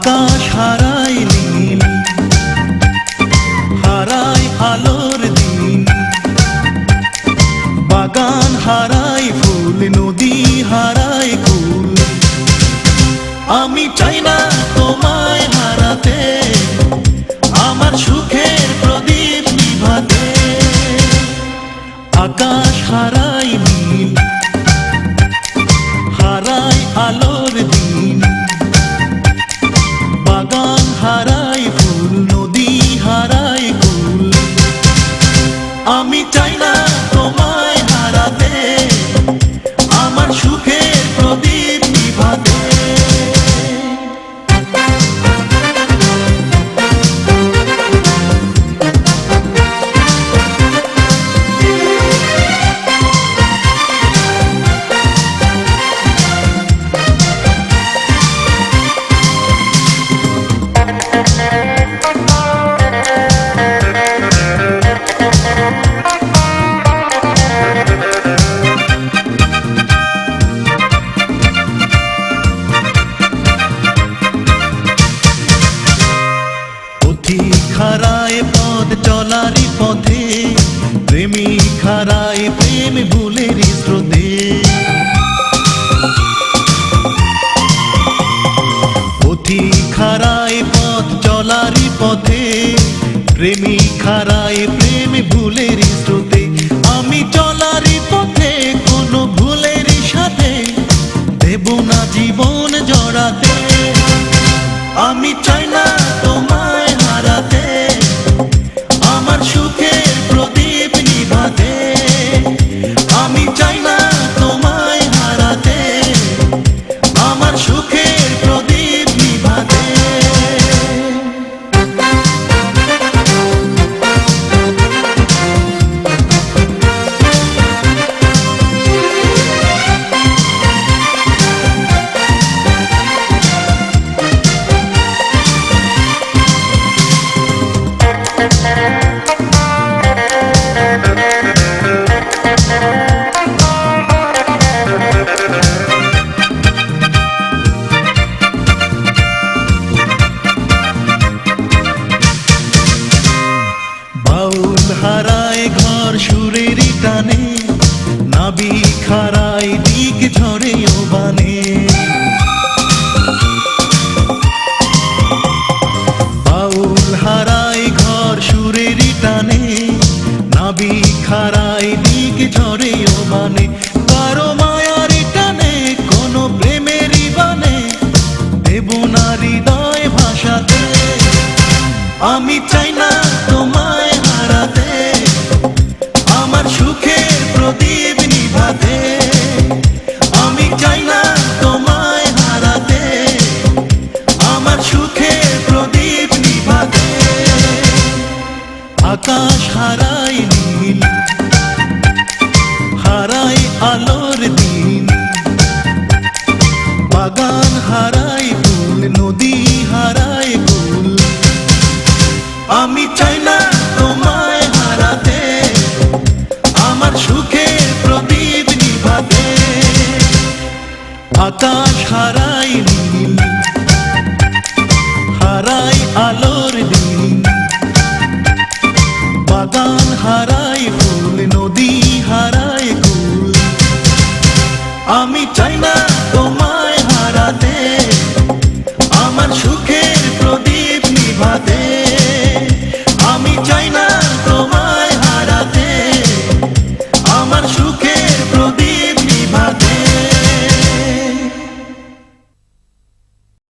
আকাশ হারায় নীল, হারায় আলোর দিন, বাগান হারায় ফুল, নদী হারায় কুল। আমি চাই না তোমায় হারাতে, আমার সুখের প্রদীপ নিভাতে। আকাশ হারায় নীল, হারায় আলোর দিন, বাগান হারায় ফুল, নদী হারায় কুল। আমি চাই না তোমায় হারাতে, আমার সুখের প্রদীপ নিভাতে। হারায় পথ চলারই পথে, প্রেমিক হারায় প্রেম ভুলের স্রোতে। পথিক হারায় পথ চলারই পথে, প্রেমিক হারায় প্রেম ভুলের স্রোতে। আমি চলারই পথে কোনো ভুলের সাথে দেব না জীবন জড়াতে। আমি চাই না তোমায় হারাতে, আমার সুখের প্রদীপ নিভাতে। আমি চাই না তোমায় হারাতে, আমার সুখের প্রদীপ নিভাতে। বাউল হারায় ঘর সুরের টানে, নাবিক হারায় দিক ঝরে ও বানে। বাউল হারায় ঘর সুরের টানে, নাবিক হারায় দিক ঝরে ও বানে। কারো মায়ার টানে কোনো প্রেমেরই বানে দেব না হৃদয় ভাষাতে। আমি চাই না তোমায় হারাতে, আমার সুখের প্রদীপ নিভাতে। আমি চাই না তোমায় হারাতে, আমার সুখের প্রদীপ নিভাতে। আকাশ হারায় নীল, হারায় আলোর দিন, বাগান হারায় ফুল, নদী হারায় কুল। আমি চাই না তোমায় হারাতে, আমার সুখের প্রদীপ নিভাতে। আকাশ